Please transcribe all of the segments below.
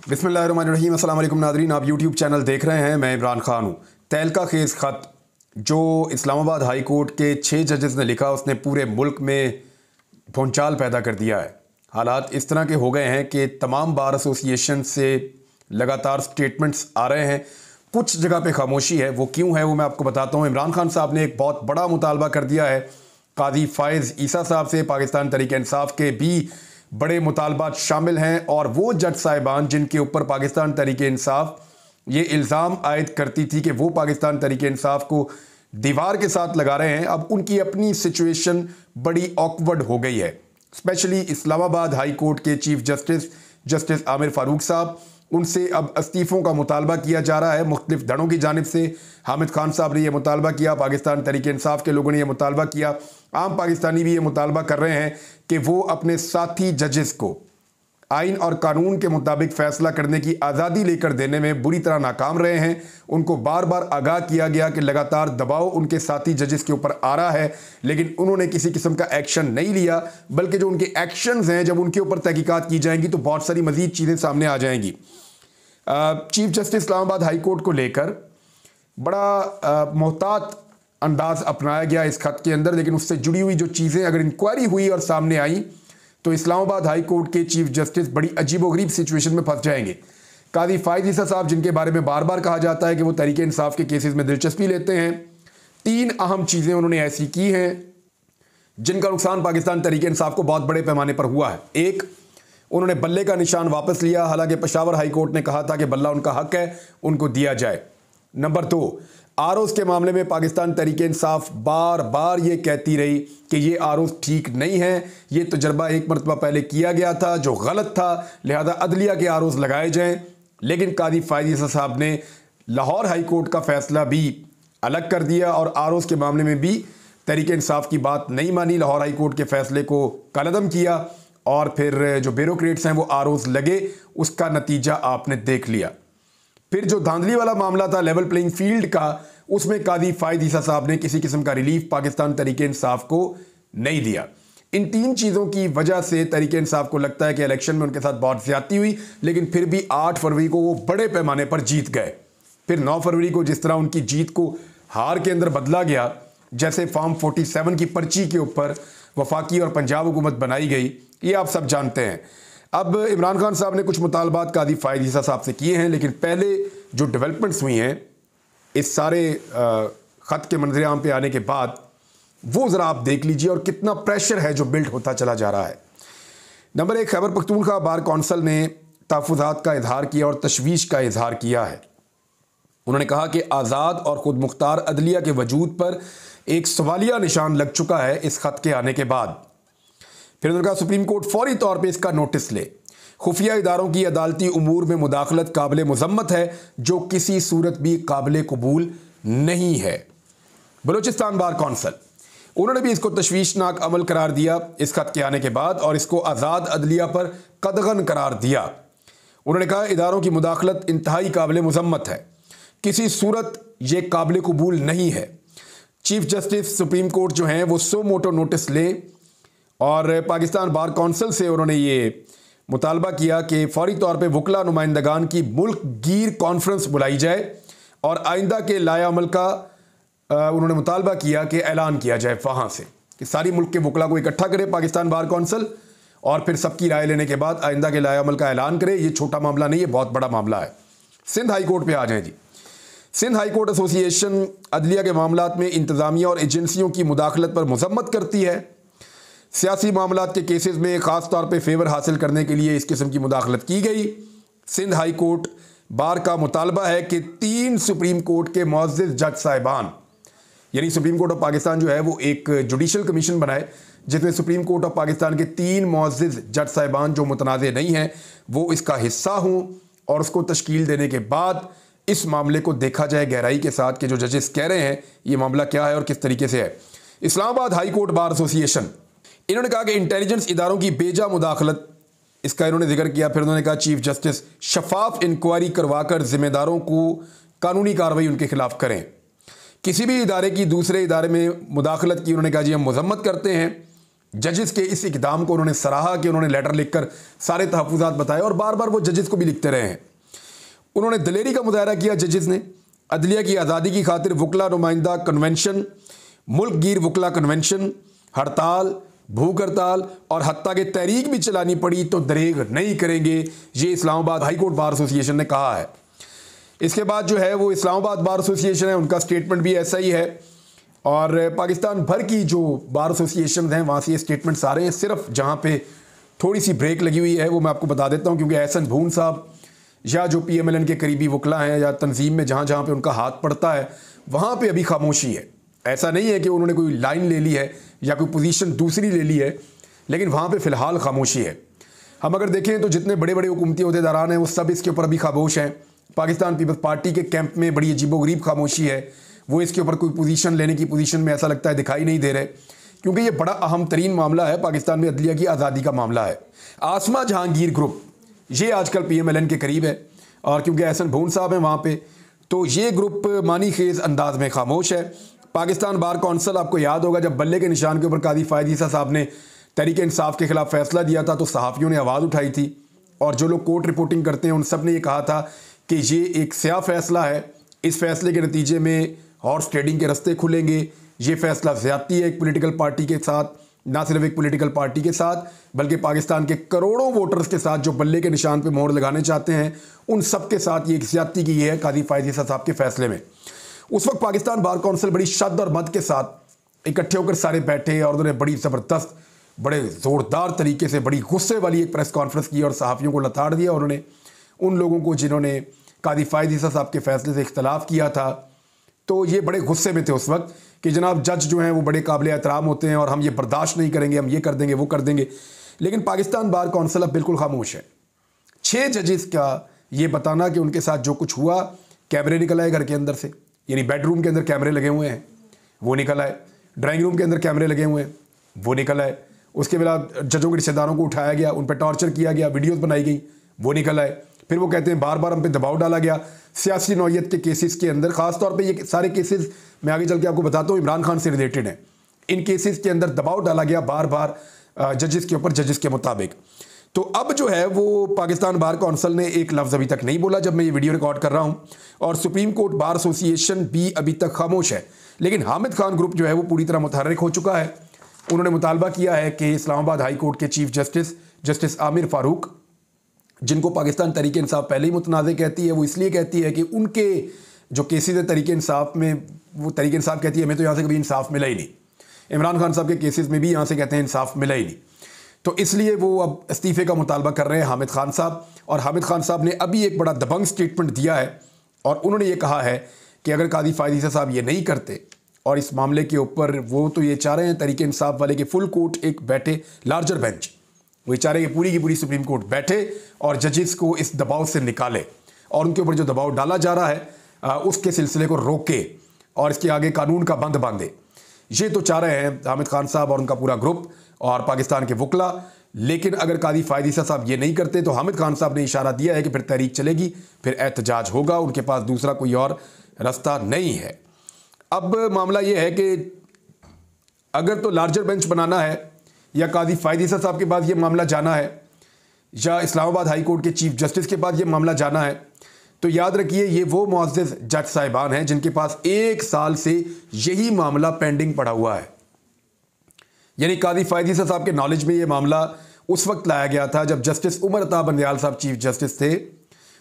बिस्मिल्लाहिर्रहमानिर्रहीम। अस्सलाम वालेकुम नादरीन, आप यूट्यूब चैनल देख रहे हैं। मैं इमरान खान हूँ। तहलका खेज़ ख़त जो इस्लामाबाद हाई कोर्ट के 6 जजेस ने लिखा, उसने पूरे मुल्क में भूचाल पैदा कर दिया है। हालात इस तरह के हो गए हैं कि तमाम बार एसोसिएशन से लगातार स्टेटमेंट्स आ रहे हैं, कुछ जगह पे खामोशी है। वो क्यों है वो मैं आपको बताता हूँ। इमरान खान साहब ने एक बहुत बड़ा मुतालबा कर दिया है। काजी फ़ाइज़ ईसा साहब से पाकिस्तान तहरीक इंसाफ के भी बड़े मुतालबात शामिल हैं, और वो जज साहिबान जिनके ऊपर पाकिस्तान तहरीक इंसाफ ये इल्ज़ाम आयद करती थी कि वो पाकिस्तान तहरीक इंसाफ को दीवार के साथ लगा रहे हैं, अब उनकी अपनी सिचुएशन बड़ी ऑकवर्ड हो गई है। स्पेशली इस्लामाबाद हाई कोर्ट के चीफ जस्टिस आमिर फारूक साहब, उनसे अब इस्तीफ़ों का मुतालबा किया जा रहा है मुख्तलिफ धड़ों की जानिब से। हामिद खान साहब ने यह मुतालबा किया, पाकिस्तान तहरीक इंसाफ के लोगों ने यह मुतालबा किया, आम पाकिस्तानी भी ये मुतालबा कर रहे हैं कि वो अपने साथी जजेस को आइन और कानून के मुताबिक फ़ैसला करने की आज़ादी लेकर देने में बुरी तरह नाकाम रहे हैं। उनको बार बार आगाह किया गया कि लगातार दबाव उनके साथी जजेस के ऊपर आ रहा है, लेकिन उन्होंने किसी किस्म का एक्शन नहीं लिया, बल्कि जो उनके एक्शंस हैं जब उनके ऊपर तहकीकात की जाएंगी तो बहुत सारी मज़ीद चीज़ें सामने आ जाएंगी। Chief justice Islamabad high court को लेकर बड़ा मोहतात अंदाज अपनाया गया इस खत के अंदर, लेकिन उससे जुड़ी हुई जो चीज़ें अगर इंक्वायरी हुई और सामने आई तो इस्लामाबाद हाई कोर्ट के चीफ जस्टिस बड़ी अजीबोगरीब सिचुएशन में फंस जाएंगे। काजी फ़ाइज़ ईसा साहब, जिनके बारे में बार बार कहा जाता है कि वो तहरीक इंसाफ के केसेस में दिलचस्पी लेते हैं, 3 अहम चीज़ें उन्होंने ऐसी की हैं जिनका नुकसान पाकिस्तान तहरीक इंसाफ को बहुत बड़े पैमाने पर हुआ है। एक, उन्होंने बल्ले का निशान वापस लिया, हालांकि पेशावर हाई कोर्ट ने कहा था कि बल्ला उनका हक है, उनको दिया जाए। नंबर 2, आरओज़ के मामले में पाकिस्तान तहरीक इंसाफ बार बार ये कहती रही कि ये आरओज़ ठीक नहीं है, ये तजर्बा एक मरतबा पहले किया गया था जो गलत था, लिहाजा अदलिया के आरओज़ लगाए जाएं। लेकिन काजी फ़ाइज़ ईसा साहब ने लाहौर हाई कोर्ट का फैसला भी अलग कर दिया और आरओज़ के मामले में भी तहरीक इंसाफ की बात नहीं मानी, लाहौर हाई कोर्ट के फैसले को कलअदम किया, और फिर जो ब्यूरोक्रेट्स हैं वो आरओज़ लगे, उसका नतीजा आपने देख लिया। फिर जो धांधली वाला मामला था लेवल प्लेइंग फील्ड का, उसमें काजी फ़ाइज़ ईसा साहब ने किसी किस्म का रिलीफ पाकिस्तान तहरीक इंसाफ को नहीं दिया। इन 3 चीज़ों की वजह से तहरीक इंसाफ को लगता है कि इलेक्शन में उनके साथ बहुत ज़्यादती हुई, लेकिन फिर भी 8 फरवरी को वो बड़े पैमाने पर जीत गए। फिर 9 फरवरी को जिस तरह उनकी जीत को हार के अंदर बदला गया, जैसे फॉर्म 47 की पर्ची के ऊपर वफाकी और पंजाब हुकूमत बनाई गई, ये आप सब जानते हैं। अब इमरान खान साहब ने कुछ मुतालबात काजी फ़ाइज़ ईसा साहब से किए हैं, लेकिन पहले जो डेवलपमेंट्स हुई हैं इस सारे ख़त के मंजर आम पे आने के बाद, वो ज़रा आप देख लीजिए और कितना प्रेशर है जो बिल्ड होता चला जा रहा है। Number 1, Khyber Pakhtunkhwa bar council ने तहफ़्फ़ुज़ात का इजहार किया और तशवीश का इजहार किया है। उन्होंने कहा कि आज़ाद और ख़ुद मुख्तार अदलिया के वजूद पर एक सवालिया निशान लग चुका है इस ख़त के आने के बाद। फिर उन्होंने कहा सुप्रीम कोर्ट फौरी तौर पर इसका नोटिस ले। खुफिया इदारों की अदालती उमूर में मुदाखलत काबिल मज़म्मत है, जो किसी सूरत भी काबिल कबूल नहीं है। बलूचिस्तान बार कौंसल, उन्होंने भी इसको तशवीशनाक अमल करार दिया इस खत के आने के बाद, और इसको आज़ाद अदलिया पर कदगन करार दिया। उन्होंने कहा इदारों की मुदाखलत इंतहाई काबिल मज़म्मत है, किसी सूरत ये काबिल कबूल नहीं है। चीफ जस्टिस सुप्रीम कोर्ट जो हैं वो सो मोटो नोटिस लें, और पाकिस्तान बार कौंसल से उन्होंने ये मुतालबा किया कि फौरी तौर पे वकला नुमाइंदगान की मुल्क गिर कॉन्फ्रेंस बुलाई जाए, और आइंदा के लाया अमल का उन्होंने मुतालबा किया कि ऐलान किया जाए वहाँ से कि सारी मुल्क के वकला को इकट्ठा करे पाकिस्तान बार कौंसल, और फिर सबकी राय लेने के बाद आइंदा के लाया अमल का ऐलान करे। ये छोटा मामला नहीं, ये बहुत बड़ा मामला है। सिंध हाई कोर्ट पर आ जाए जी। सिंध हाई कोर्ट एसोसिएशन अदलिया के मामलात में इंतज़ामिया और एजेंसियों की मुदाखलत पर मज़म्मत करती है। सियासी मामलात के केसेस में ख़ास तौर पे फेवर हासिल करने के लिए इस किस्म की मुदाखलत की गई। सिंध हाई कोर्ट बार का मुतालबा है कि 3 सुप्रीम कोर्ट के मुअज़्ज़िज़ जज साहिबान, यानी सुप्रीम कोर्ट ऑफ पाकिस्तान जो है वो एक जुडिशल कमीशन बनाए जिसमें सुप्रीम कोर्ट ऑफ पाकिस्तान के 3 मुअज़्ज़िज़ जज साहिबान जो मुतनाज़े नहीं हैं वो इसका हिस्सा हों, और उसको तश्कील देने के बाद इस मामले को देखा जाए गहराई के साथ कि जो जजेस कह रहे हैं ये मामला क्या है और किस तरीके से है। Islamabad high court bar association, इन्होंने कहा कि इंटेलिजेंस इदारों की बेजा मुदाखलत, इसका इन्होंने जिक्र किया। फिर उन्होंने कहा चीफ जस्टिस शफाफ इंक्वायरी करवाकर जिम्मेदारों को कानूनी कार्रवाई उनके खिलाफ करें। किसी भी इदारे की दूसरे इदारे में मुदाखलत की उन्होंने कहा जी हम मजम्मत करते हैं, जजेस के इस इक़दाम को उन्होंने सराहा कि उन्होंने लेटर लिखकर सारे तहफ़्फ़ुज़ात बताए और बार बार वो जजेस को भी लिखते रहे हैं। उन्होंने दिलेरी का मुजाहरा किया जजेस ने। अदलिया की आज़ादी की खातिर वकला नुमाइंदा कन्वेंशन, मुल्क गिर वकला कन्वेंशन, हड़ताल, भूख हड़ताल और हत्ता के तहरीक भी चलानी पड़ी तो दरेग नहीं करेंगे, ये Islamabad high court bar association ने कहा है। इसके बाद जो है वो इस्लामाबाद बार एसोसिएशन है, उनका स्टेटमेंट भी ऐसा ही है। और पाकिस्तान भर की जो बार एसोसिएशन हैं वहाँ से ये स्टेटमेंट्स आ रहे हैं। सिर्फ जहाँ पे थोड़ी सी ब्रेक लगी हुई है वो मैं आपको बता देता हूँ, क्योंकि एहसन भून साहब या जो PMLN के करीबी वकला हैं या तंजीम में जहाँ जहाँ पे उनका हाथ पड़ता है वहाँ पे अभी खामोशी है। ऐसा नहीं है कि उन्होंने कोई लाइन ले ली है या कोई पोजीशन दूसरी ले ली है, लेकिन वहाँ पे फ़िलहाल खामोशी है। हम अगर देखें तो जितने बड़े बड़े हुकूमती ओहदेदारान हैं वो सब इसके ऊपर अभी खामोश हैं। पाकिस्तान पीपल्स पार्टी के कैंप में बड़ी अजीबोगरीब खामोशी है, वो इसके ऊपर कोई पोजीशन लेने की पोजीशन में ऐसा लगता है दिखाई नहीं दे रहे, क्योंकि ये बड़ा अहम तरीन मामला है। पाकिस्तान में अदलिया की आज़ादी का मामला है। आसमा जहांगीर ग्रुप ये आजकल PMLN के करीब है और क्योंकि एहसन भून साहब हैं वहाँ पे, तो ये ग्रुप मानी खेज अंदाज में खामोश है। पाकिस्तान बार कौंसिल, आपको याद होगा जब बल्ले के निशान के ऊपर कादी फ़ायद ईसा साहब ने तहरीक इंसाफ के खिलाफ फैसला दिया था तो सहाफ़ियों ने आवाज़ उठाई थी और जो लोग कोर्ट रिपोर्टिंग करते हैं उन सब ने ये कहा था कि ये एक स्याह फैसला है, इस फैसले के नतीजे में हॉर्स ट्रेडिंग के रास्ते खुलेंगे, ये फैसला ज़्यादती है एक पॉलिटिकल पार्टी के साथ, ना सिर्फ एक पॉलिटिकल पार्टी के साथ बल्कि पाकिस्तान के करोड़ों वोटर्स के साथ जो बल्ले के निशान पे मोहर लगाने चाहते हैं, उन सब के साथ ये एक ज़्यादती की है कादी फ़ायद ईसा साहब के फैसले में। उस वक्त पाकिस्तान बार कौंसिल बड़ी शद्द और मद के साथ इकट्ठे होकर सारे बैठे और उन्होंने बड़ी ज़बरदस्त, बड़े ज़ोरदार तरीके से बड़ी गुस्से वाली एक प्रेस कॉन्फ्रेंस की और सहाफ़ियों को लताड़ दिया। उन्होंने उन लोगों को जिन्होंने कादी फ़ायद ईसा साहब के फैसले से इख्तलाफ किया था, तो ये बड़े गुस्से में थे उस वक्त कि जनाब जज जो हैं वो बड़े काबिल एहतराम होते हैं और हम ये बर्दाश्त नहीं करेंगे, हम ये कर देंगे वो कर देंगे। लेकिन पाकिस्तान बार कौंसिल अब बिल्कुल खामोश है। 6 जजेस का ये बताना कि उनके साथ जो कुछ हुआ, कैमरे निकल आए घर के अंदर से, यानी बेडरूम के अंदर कैमरे लगे हुए हैं वो निकल आए, ड्राइंग रूम के अंदर कैमरे लगे हुए हैं वो निकल आए, उसके बाद जजों के रिश्तेदारों को उठाया गया, उन पर टॉर्चर किया गया, वीडियोज़ बनाई गई वो निकल आए। फिर वो कहते हैं बार बार हम पे दबाव डाला गया सियासी नौयत के केसेस के अंदर। ख़ास तौर पे ये सारे केसेस मैं आगे चल के आपको बताता हूँ इमरान खान से रिलेटेड हैं। इन केसेस के अंदर दबाव डाला गया बार बार जजेस के ऊपर, जजेस के मुताबिक। तो अब जो है वो पाकिस्तान बार कौंसिल ने एक लफ्ज़ अभी तक नहीं बोला जब मैं ये वीडियो रिकॉर्ड कर रहा हूँ, और सुप्रीम कोर्ट बार एसोसिएशन भी अभी तक खामोश है। लेकिन हामिद खान ग्रुप जो है वो पूरी तरह मुतहर्रिक हो चुका है। उन्होंने मुतालबा किया है कि इस्लामाबाद हाई कोर्ट के चीफ जस्टिस आमिर फ़ारूक, जिनको पाकिस्तान तहरीक इंसाफ पहले ही मुतनाज़ कहती है, वो इसलिए कहती है कि उनके जो केसेस है तहरीक इंसाफ में, वो तहरीक इंसाफ कहती है हमें तो यहाँ से कभी इंसाफ मिला ही नहीं। इमरान खान साहब के केसेस में भी यहाँ से कहते हैं इंसाफ मिला ही नहीं, तो इसलिए वो अब इस्तीफ़े का मुतालबा कर रहे हैं हामिद खान साहब। और हामिद खान साहब ने अभी एक बड़ा दबंग स्टेटमेंट दिया है और उन्होंने ये कहा है कि अगर कादी फ़ायद ईसा साहब ये नहीं करते और इस मामले के ऊपर वो तो ये चाह रहे हैं तहरीक इंसाफ वाले के फुल कोर्ट एक बैठे, लार्जर बेंच, वो चाह रहे हैं कि पूरी की पूरी सुप्रीम कोर्ट बैठे और जजेस को इस दबाव से निकाले और उनके ऊपर जो दबाव डाला जा रहा है उसके सिलसिले को रोके और इसके आगे कानून का बंद बांधे। ये तो चाह रहे हैं हामिद खान साहब और उनका पूरा ग्रुप और पाकिस्तान के वकला। लेकिन अगर कादी फ़ायद ईसा साहब ये नहीं करते तो हामिद खान साहब ने इशारा दिया है कि फिर तहरीक चलेगी, फिर एहतजाज होगा, उनके पास दूसरा कोई और रास्ता नहीं है। अब मामला ये है कि अगर तो लार्जर बेंच बनाना है या कादी फ़ायद ईसा साहब के पास ये मामला जाना है या इस्लामाबाद हाई कोर्ट के चीफ जस्टिस के पास ये मामला जाना है, तो याद रखिए ये वो मुअज़्ज़ज़ जज साहिबान हैं जिनके पास 1 साल से यही मामला पेंडिंग पड़ा हुआ है। यानी कादी फ़ायद ईसा साहब के नॉलेज में ये मामला उस वक्त लाया गया था जब जस्टिस उमर अता बंदयाल साहब चीफ जस्टिस थे।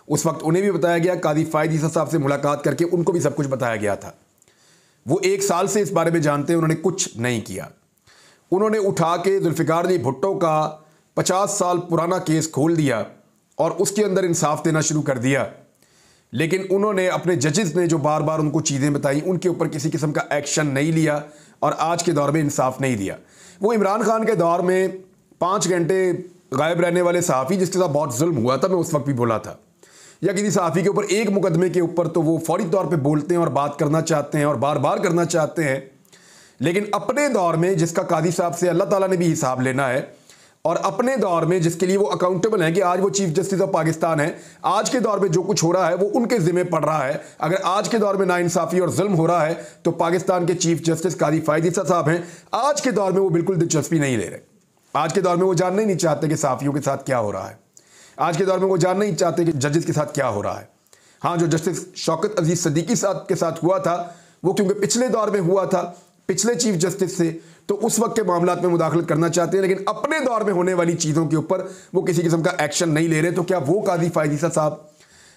उस वक्त उन्हें भी बताया गया, कादी फ़ायद ईसा साहब से मुलाकात करके उनको भी सब कुछ बताया गया था। वो 1 साल से इस बारे में जानते हैं, उन्होंने कुछ नहीं किया। उन्होंने उठा के जुल्फ़िकार अली भुट्टो का 50 साल पुराना केस खोल दिया और उसके अंदर इंसाफ देना शुरू कर दिया। लेकिन उन्होंने अपने जजेस ने जो बार बार उनको चीज़ें बताई उनके ऊपर किसी किस्म का एक्शन नहीं लिया और आज के दौर में इंसाफ नहीं दिया। वो इमरान खान के दौर में 5 घंटे गायब रहने वाले सहाफ़ी जिसके साथ बहुत जुल्म हुआ था, मैं उस वक्त भी बोला था, या किसी सहाफ़ी के ऊपर एक मुकदमे के ऊपर तो वो फौरी तौर पे बोलते हैं और बात करना चाहते हैं और बार बार करना चाहते हैं। लेकिन अपने दौर में जिसका कादी साहब से अल्लाह ताला ने भी हिसाब लेना है और अपने दौर में जिसके लिए वो अकाउंटेबल हैं कि आज वो चीफ जस्टिस ऑफ पाकिस्तान है, आज के दौर में जो कुछ हो रहा है वो उनके जिम्मे पड़ रहा है। अगर आज के दौर में नाइंसाफी और जुल्म हो रहा है तो पाकिस्तान के चीफ जस्टिस कादी फायद ईसा साहब हैं, आज के दौर में वो बिल्कुल दिलचस्पी नहीं ले रहे। आज के दौर में वो जानना ही नहीं चाहते कि सहाफियों के साथ क्या हो रहा है। आज के दौर में वो जानना ही चाहते कि जजेस के साथ क्या हो रहा है। हाँ, जो जस्टिस शौकत अजीज सिद्दीकी साहब के साथ हुआ था वो क्योंकि पिछले दौर में हुआ था, पिछले चीफ जस्टिस से, तो उस वक्त के मामलात में मुदाखलत करना चाहते हैं, लेकिन अपने दौर में होने वाली चीज़ों के ऊपर वो किसी किस्म का एक्शन नहीं ले रहे। तो क्या वो कादी फायद ईसा साहब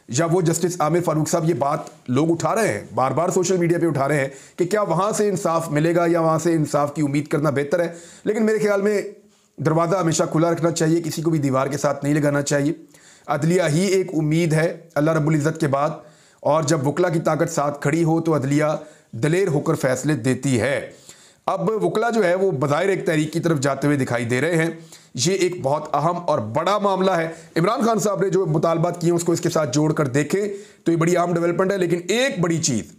या वो जस्टिस आमिर फारूक साहब, ये बात लोग उठा रहे हैं, बार बार सोशल मीडिया पे उठा रहे हैं कि क्या वहाँ से इंसाफ मिलेगा या वहाँ से इंसाफ की उम्मीद करना बेहतर है। लेकिन मेरे ख्याल में दरवाज़ा हमेशा खुला रखना चाहिए, किसी को भी दीवार के साथ नहीं लगाना चाहिए। अदलिया ही एक उम्मीद है अल्लाह रब्बुल इज़्ज़त के बाद, और जब वकला की ताकत साथ खड़ी हो तो अदलिया दलेर होकर फैसले देती है। अब वकला जो है वो बज़ाहिर एक तहरीक की तरफ जाते हुए दिखाई दे रहे हैं। ये एक बहुत अहम और बड़ा मामला है। इमरान खान साहब ने जो मुतालबात किए उसको इसके साथ जोड़कर देखें तो ये बड़ी अहम डेवलपमेंट है। लेकिन एक बड़ी चीज़,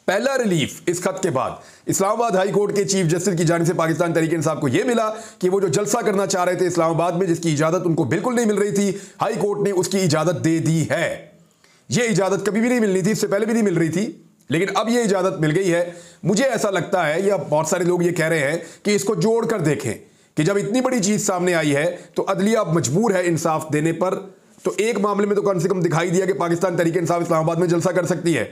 पहला रिलीफ इस खत के बाद इस्लामाबाद हाई कोर्ट के चीफ जस्टिस की जानिब से पाकिस्तान तहरीक इंसाफ को यह मिला कि वो जो जलसा करना चाह रहे थे इस्लामाबाद में, जिसकी इजाज़त उनको बिल्कुल नहीं मिल रही थी, हाई कोर्ट ने उसकी इजाज़त दे दी है। ये इजाज़त कभी भी नहीं मिलनी थी, इससे पहले भी नहीं मिल रही थी, लेकिन अब ये इजाज़त मिल गई है। मुझे ऐसा लगता है, या बहुत सारे लोग ये कह रहे हैं कि इसको जोड़कर देखें कि जब इतनी बड़ी चीज़ सामने आई है तो अदलिया अब मजबूर है इंसाफ देने पर। तो एक मामले में तो कम से कम दिखाई दिया कि पाकिस्तान तहरीक इंसाफ इस्लामाबाद में जलसा कर सकती है।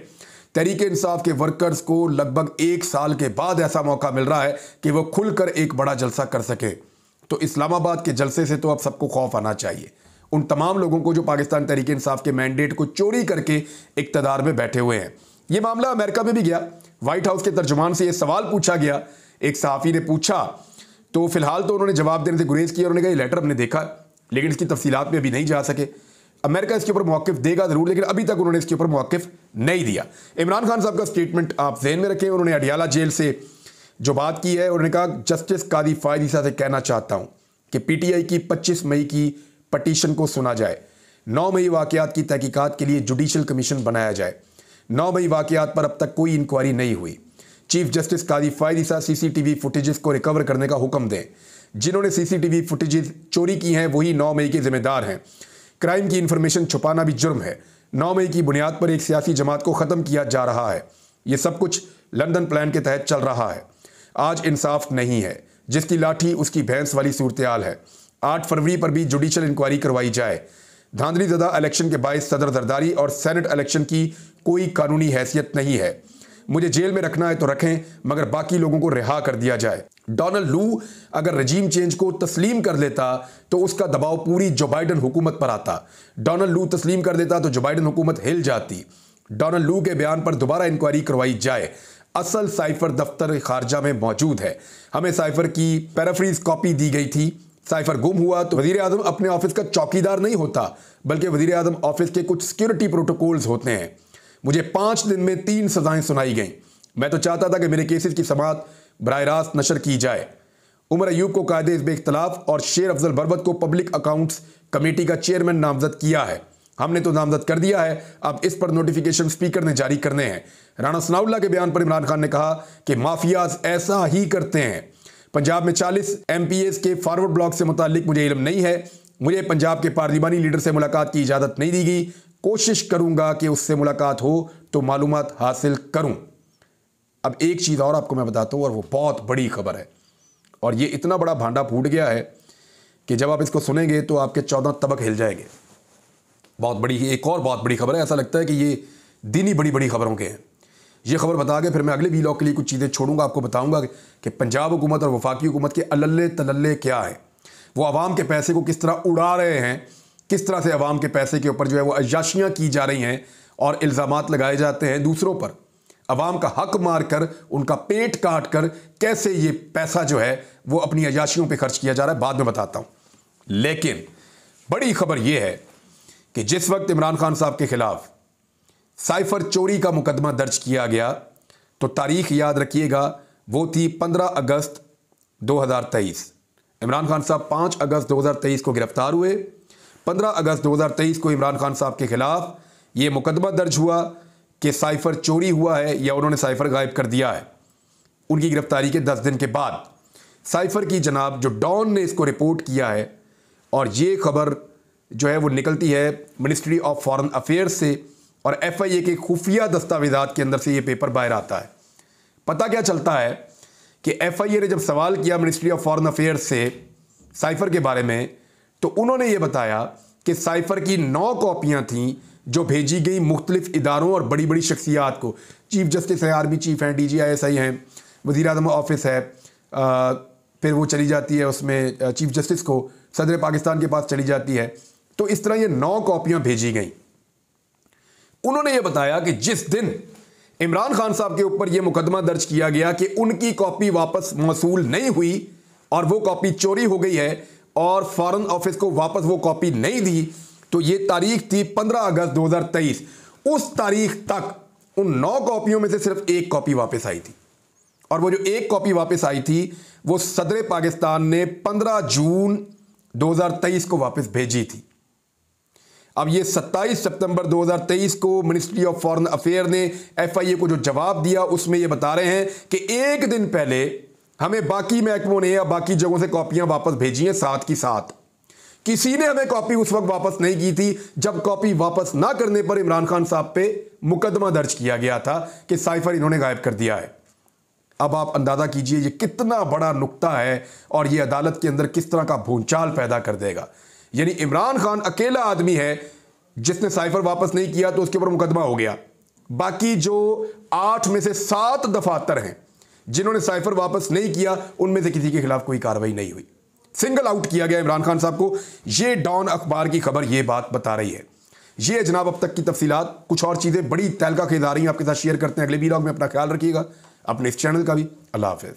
तहरीक इंसाफ के वर्कर्स को लगभग 1 साल के बाद ऐसा मौका मिल रहा है कि वो खुलकर एक बड़ा जलसा कर सके। तो इस्लामाबाद के जलसे से तो अब सबको खौफ आना चाहिए, उन तमाम लोगों को जो पाकिस्तान तहरीक इंसाफ के मैंडेट को चोरी करके इक़्तिदार में बैठे हुए हैं। ये मामला अमेरिका में भी गया, व्हाइट हाउस के तर्जुमान से ये सवाल पूछा गया, एक सहाफ़ी ने पूछा, तो फिलहाल तो उन्होंने जवाब देने से गुरेज किया। उन्होंने कहा ये लेटर हमने देखा, लेकिन इसकी तफसीलात में अभी नहीं जा सके। अमेरिका इसके ऊपर मौक़िफ़ देगा ज़रूर, लेकिन अभी तक उन्होंने इसके ऊपर मौक़िफ़ नहीं दिया। इमरान खान साहब का स्टेटमेंट आप ज़हन में रखें। उन्होंने अडियाला जेल से जो बात की है, उन्होंने कहा जस्टिस कादी फायद ईसा से कहना चाहता हूँ कि PTI की 25 मई की पटिशन को सुना जाए, 9 मई वाक़यात की तहकीकात के लिए जुडिशल कमीशन बनाया जाए। 9 मई वाक़यात पर अब तक कोई इंक्वायरी नहीं हुई। चीफ जस्टिस कादी फायद ईसा CCTV फुटेजेस को रिकवर करने का हुक्म दें। जिन्होंने CCTV फुटेजेस चोरी की हैं वही 9 मई के जिम्मेदार हैं। क्राइम की इन्फॉर्मेशन छुपाना भी जुर्म है। 9 मई की बुनियाद पर एक सियासी जमात को ख़त्म किया जा रहा है। ये सब कुछ लंदन प्लान के तहत चल रहा है। आज इंसाफ नहीं है, जिसकी लाठी उसकी भैंस वाली सूरत-ए-हाल है। 8 फरवरी पर भी जुडिशल इंक्वायरी करवाई जाए। धांधली ज़दा इलेक्शन के बायस सदर जरदारी और सेनेट इलेक्शन की कोई कानूनी हैसियत नहीं है। मुझे जेल में रखना है तो रखें, मगर बाकी लोगों को रिहा कर दिया जाए। डोनाल्ड लू अगर रजीम चेंज को तस्लीम कर लेता तो उसका दबाव पूरी जो बाइडन हुकूमत पर आता। डोनाल्ड लू तस्लीम कर देता तो जो बाइडन हुकूमत हिल जाती। डोनाल्ड लू के बयान पर दोबारा इंक्वायरी करवाई जाए। असल साइफर दफ्तर खारजा में मौजूद है। हमें साइफर की पैराफ्रीज कॉपी दी गई थी। साइफर गुम हुआ तो वज़ीर आज़म अपने ऑफिस का चौकीदार नहीं होता, बल्कि वज़ीर आज़म ऑफिस के कुछ सिक्योरिटी प्रोटोकॉल्स होते हैं। मुझे 5 दिन में 3 सजाएं सुनाई गईं। मैं तो चाहता था कि मेरे केसेस की समाअत बराह रास्त नशर की जाए। उमर अयूब को कायदे हिज़्ब इख्तिलाफ और शेर अफजल बरवत को पब्लिक अकाउंट्स कमेटी का चेयरमैन नामजद किया है। हमने तो नामजद कर दिया है, अब इस पर नोटिफिकेशन स्पीकर ने जारी करने हैं। राणा सनाउल्लाह के बयान पर इमरान खान ने कहा कि माफियाज ऐसा ही करते हैं। पंजाब में 40 MPs के फॉरवर्ड ब्लॉक से मुतालिक मुझे इल्म नहीं है। मुझे पंजाब के पार्लिमानी लीडर से मुलाकात की इजाज़त नहीं दी गई। कोशिश करूंगा कि उससे मुलाकात हो तो मालूमात हासिल करूं। अब एक चीज़ और आपको मैं बताता हूं, और वो बहुत बड़ी खबर है, और ये इतना बड़ा भांडा फूट गया है कि जब आप इसको सुनेंगे तो आपके 14 तबक हिल जाएंगे। बहुत बड़ी, एक और बहुत बड़ी खबर है। ऐसा लगता है कि ये दिन ही बड़ी बड़ी खबरों के हैं। ये खबर बता के फिर मैं अगले वीलॉग के लिए कुछ चीज़ें छोड़ूंगा, आपको बताऊंगा कि पंजाब हुकूमत और वफाकी हुकूमत के अल्ले तल्ले क्या है। वो आवाम के पैसे को किस तरह उड़ा रहे हैं, किस तरह से आवाम के पैसे के ऊपर जो है वो अयाशियाँ की जा रही हैं और इल्ज़ामात लगाए जाते हैं दूसरों पर। आवाम का हक मार कर, उनका पेट काट कर कैसे ये पैसा जो है वो अपनी अयाशियों पे खर्च किया जा रहा है, बाद में बताता हूँ। लेकिन बड़ी खबर ये है कि जिस वक्त इमरान खान साहब के खिलाफ साइफर चोरी का मुकदमा दर्ज किया गया तो तारीख याद रखिएगा, वो थी 15 अगस्त 2023। इमरान खान साहब 5 अगस्त 2023 को गिरफ्तार हुए। 15 अगस्त 2023 को इमरान खान साहब के खिलाफ ये मुकदमा दर्ज हुआ कि साइफर चोरी हुआ है या उन्होंने साइफर गायब कर दिया है। उनकी गिरफ्तारी के 10 दिन के बाद साइफर की जनाब जो डॉन ने इसको रिपोर्ट किया है, और ये खबर जो है वो निकलती है मिनिस्ट्री ऑफ फॉरेन अफेयर्स से, और FIA के खुफिया दस्तावेजात के अंदर से ये पेपर बाहर आता है। पता क्या चलता है कि FIA ने जब सवाल किया मिनिस्ट्री ऑफ फॉरेन अफेयर्स से साइफर के बारे में, तो उन्होंने ये बताया कि साइफर की 9 कॉपियां थीं जो भेजी गई मुख्तलिफ इदारों और बड़ी बड़ी शख्सियात को। चीफ जस्टिस है, आर्मी चीफ हैं, DGISI हैं, वज़ीर आज़म ऑफिस है, फिर वो चली जाती है उसमें चीफ जस्टिस को, सदर पाकिस्तान के पास चली जाती है। तो इस तरह ये 9 कॉपियां भेजी गई। उन्होंने ये बताया कि जिस दिन इमरान खान साहब के ऊपर यह मुकदमा दर्ज किया गया कि उनकी कॉपी वापस मौसूल नहीं हुई और वो कॉपी चोरी हो गई है और फॉरेन ऑफिस को वापस वो कॉपी नहीं दी, तो ये तारीख थी 15 अगस्त 2023। उस तारीख तक उन 9 कॉपियों में से सिर्फ 1 कॉपी वापस आई थी, और वो जो 1 कॉपी वापस आई थी वो सदर पाकिस्तान ने 15 जून 2023 को वापस भेजी थी। अब ये 27 सितंबर 2023 को मिनिस्ट्री ऑफ फॉरेन अफेयर ने FIA को जो जवाब दिया उसमें ये बता रहे हैं कि 1 दिन पहले हमें बाकी महकमों ने या बाकी जगहों से कॉपियां वापस भेजी हैं साथ की साथ। किसी ने हमें कॉपी उस वक्त वापस नहीं की थी जब कॉपी वापस ना करने पर इमरान खान साहब पे मुकदमा दर्ज किया गया था कि साइफर इन्होंने गायब कर दिया है। अब आप अंदाजा कीजिए ये कितना बड़ा नुक्ता है और ये अदालत के अंदर किस तरह का भूचाल पैदा कर देगा। यानी इमरान खान अकेला आदमी है जिसने साइफर वापस नहीं किया तो उसके ऊपर मुकदमा हो गया। बाकी जो 8 में से 7 दफातर हैं जिन्होंने साइफर वापस नहीं किया, उनमें से किसी के खिलाफ कोई कार्रवाई नहीं हुई। सिंगल आउट किया गया इमरान खान साहब को। ये डॉन अखबार की खबर ये बात बता रही है। ये जनाब अब तक की तफसीलात, कुछ और चीज़ें बड़ी तहलका खेज आ रही हैं आपके साथ शेयर करते हैं अगले वीडियो में। अपना ख्याल रखिएगा, अपने इस चैनल का भी। अल्लाह हाफिज़।